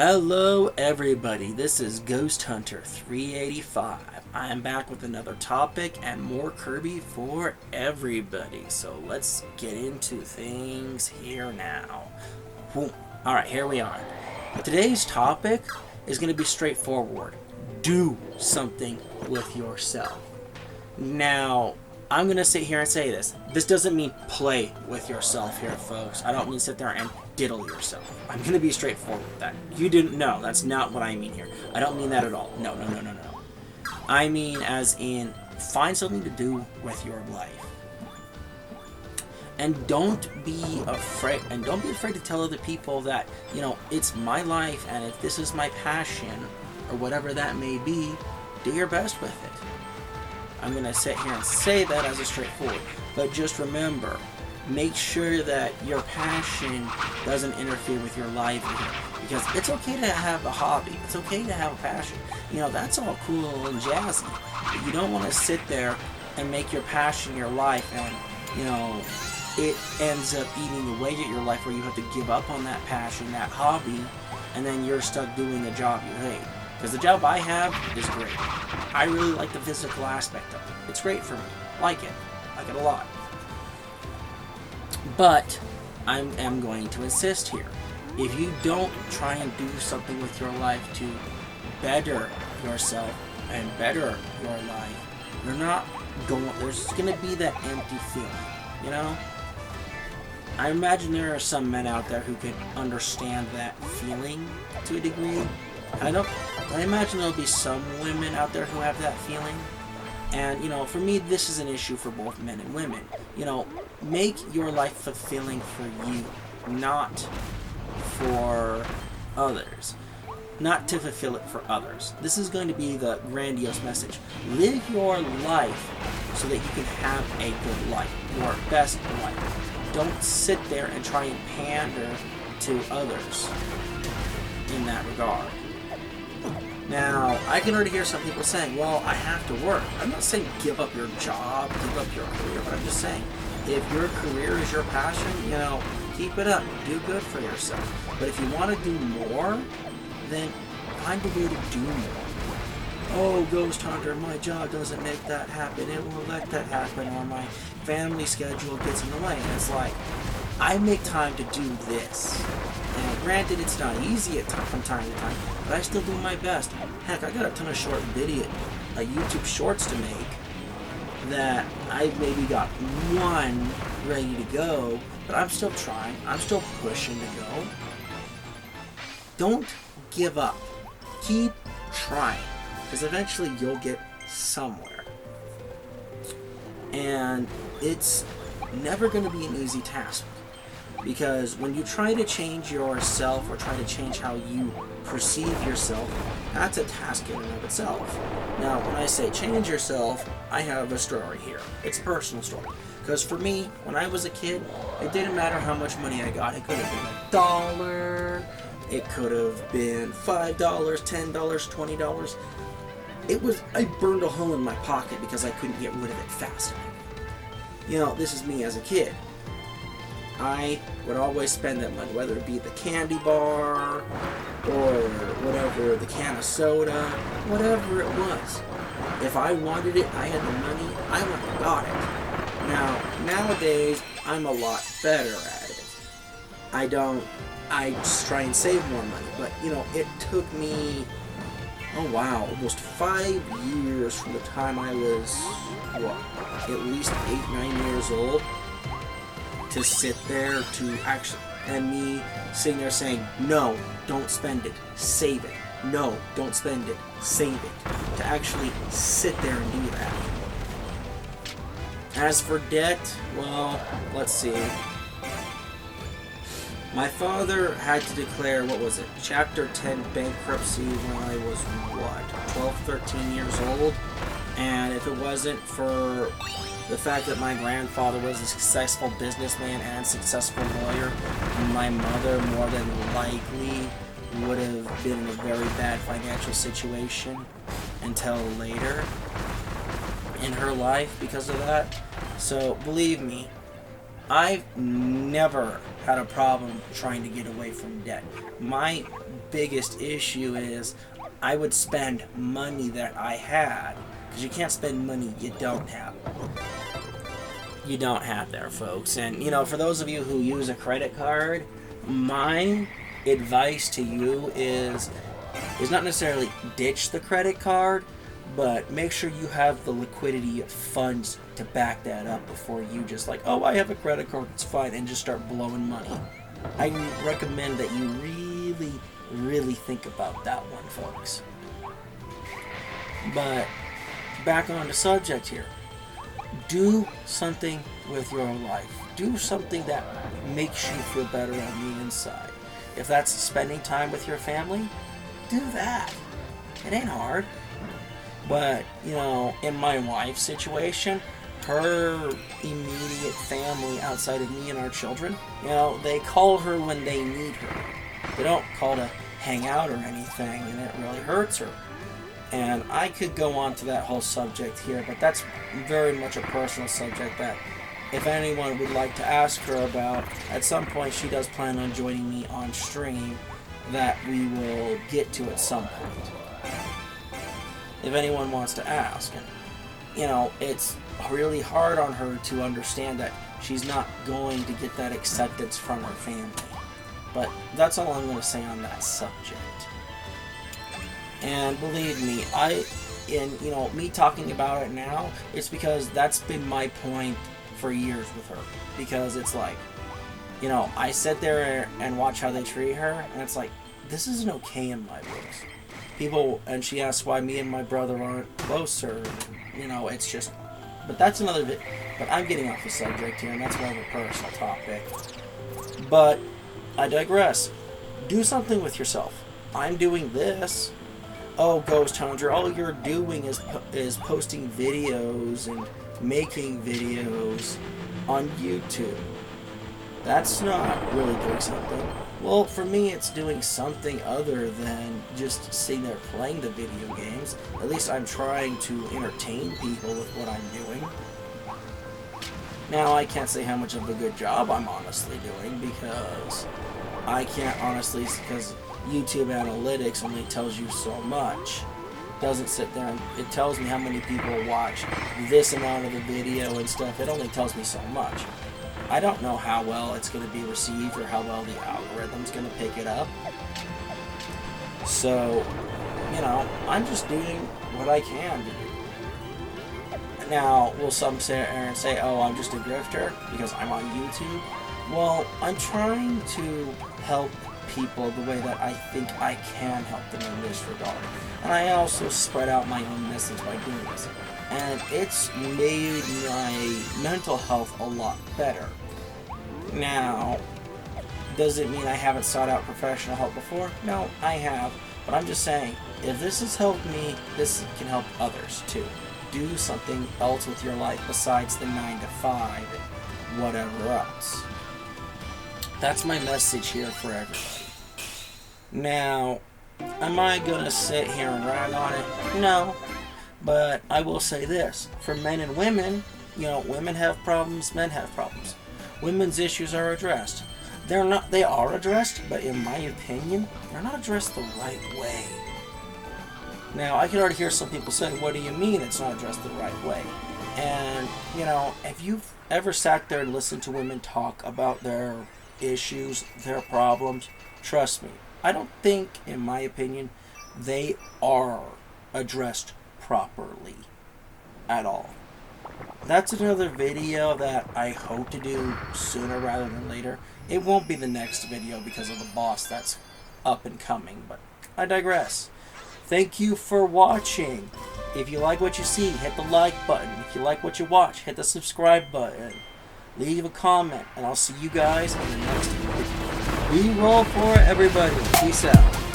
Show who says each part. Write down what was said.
Speaker 1: Hello everybody, this is Ghost Hunter 385. I am back with another topic and more Kirby for everybody. So let's get into things here now. Alright, here we are. Today's topic is going to be straightforward. Do something with yourself. Now, I'm going to sit here and say this. This doesn't mean play with yourself here, folks. I don't mean sit there and diddle yourself. I'm going to be straightforward with that. You didn't know. That's not what I mean here. I don't mean that at all. No. I mean as in, find something to do with your life. And don't be afraid to tell other people that, it's my life, and if this is my passion, or whatever that may be, do your best with it. I'm going to sit here and say that as a straightforward. But just remember, make sure that your passion doesn't interfere with your livelihood. Because it's okay to have a hobby. It's okay to have a passion. That's all cool and jazzy. But you don't want to sit there and make your passion your life and, it ends up eating away at your life where you have to give up on that passion, that hobby, and then you're stuck doing a job you hate. Because the job I have is great. I really like the physical aspect of it. It's great for me. Like it a lot. But I am going to insist here. If you don't try and do something with your life to better yourself and better your life, there's going to be that empty feeling, I imagine there are some men out there who can understand that feeling to a degree. I imagine there'll be some women out there who have that feeling. And, for me, this is an issue for both men and women. Make your life fulfilling for you, not for others. Not to fulfill it for others. This is going to be the grandiose message. Live your life so that you can have a good life, your best life. Don't sit there and try and pander to others in that regard. Now, I can already hear some people saying, well, I have to work. I'm not saying give up your job, give up your career, but I'm just saying, if your career is your passion, keep it up. Do good for yourself. But if you want to do more, then find a way to do more. Oh, Ghost Hunter, my job doesn't make that happen. It won't let that happen, or my family schedule gets in the way. And it's like, I make time to do this. And granted, it's not easy from time to time, but I still do my best. Heck, I got a ton of short YouTube shorts to make that I've maybe got one ready to go, but I'm still trying. I'm still pushing to go. Don't give up. Keep trying, because eventually you'll get somewhere. And it's never going to be an easy task. Because when you try to change yourself or try to change how you perceive yourself, that's a task in and of itself. Now, when I say change yourself, I have a story here. It's a personal story. Because for me, when I was a kid, it didn't matter how much money I got. It could have been $1. It could have been $5, $10, $20. I burned a hole in my pocket because I couldn't get rid of it fast enough. This is me as a kid. I would always spend that money, whether it be the candy bar or whatever, the can of soda, whatever it was. If I wanted it, I had the money, I went and got it. Now, nowadays, I'm a lot better at it. I just try and save more money, but, it took me, almost 5 years from the time I was, at least 8, 9 years old, to sit there and me sitting there saying, no, don't spend it, save it. No, don't spend it, save it. To actually sit there and do that. As for debt, well, let's see. My father had to declare, Chapter 10 bankruptcy when I was, 12, 13 years old. And if it wasn't for the fact that my grandfather was a successful businessman and successful lawyer, my mother more than likely would have been in a very bad financial situation until later in her life because of that. So believe me, I've never had a problem trying to get away from debt. My biggest issue is I would spend money that I had, because you can't spend money you don't have. You don't have there, folks. And, you know, for those of you who use a credit card, my advice to you is not necessarily ditch the credit card, but make sure you have the liquidity of funds to back that up before you just like, oh, I have a credit card, it's fine, and just start blowing money. I recommend that you really think about that one, folks. But back on the subject here. Do something with your life. Do something that makes you feel better on the inside. If that's spending time with your family, do that. It ain't hard. But, you know, in my wife's situation, her immediate family outside of me and our children, you know, they call her when they need her. They don't call to hang out or anything, and it really hurts her. And I could go on to that whole subject here, but that's very much a personal subject that if anyone would like to ask her about, at some point she does plan on joining me on stream that we will get to at some point. If anyone wants to ask. And, you know, it's really hard on her to understand that she's not going to get that acceptance from her family. But that's all I'm going to say on that subject. And believe me, you know, me talking about it now, it's because that's been my point for years with her. Because it's like, you know, I sit there and watch how they treat her, and it's like, this isn't okay in my books. People, and she asks why me and my brother aren't closer. You know, it's just, but that's another bit. But I'm getting off the subject here, and that's more of a personal topic. But I digress. Do something with yourself. I'm doing this. Oh, Ghost Hunter, all you're doing is posting videos and making videos on YouTube. That's not really doing something. Well, for me, it's doing something other than just sitting there playing the video games. At least I'm trying to entertain people with what I'm doing. Now, I can't say how much of a good job I'm honestly doing, because I can't honestly, because YouTube analytics only tells you so much. It doesn't sit there and it tells me how many people watch this amount of the video and stuff. It only tells me so much. I don't know how well it's going to be received or how well the algorithm's going to pick it up. So, you know, I'm just doing what I can do. Now, will some sit there and say, oh, I'm just a grifter because I'm on YouTube? Well, I'm trying to help people the way that I think I can help them in this regard. And I also spread out my own message by doing this. And it's made my mental health a lot better. Now, does it mean I haven't sought out professional help before? No, I have. But I'm just saying, if this has helped me, this can help others too. Do something else with your life besides the 9 to 5 and whatever else. That's my message here for everybody. Now, am I going to sit here and rag on it? No. But I will say this. For men and women, you know, women have problems, men have problems. Women's issues are addressed. They are addressed, but in my opinion, they're not addressed the right way. Now, I can already hear some people saying, what do you mean it's not addressed the right way? And, you know, if you've ever sat there and listened to women talk about their issues, their problems, trust me, I don't think, in my opinion, they are addressed properly at all. That's another video that I hope to do sooner rather than later. It won't be the next video because of the boss that's up and coming, but I digress. Thank you for watching. If you like what you see, hit the like button. If you like what you watch, hit the subscribe button. Leave a comment, and I'll see you guys in the next video. We roll for it, everybody. Peace out.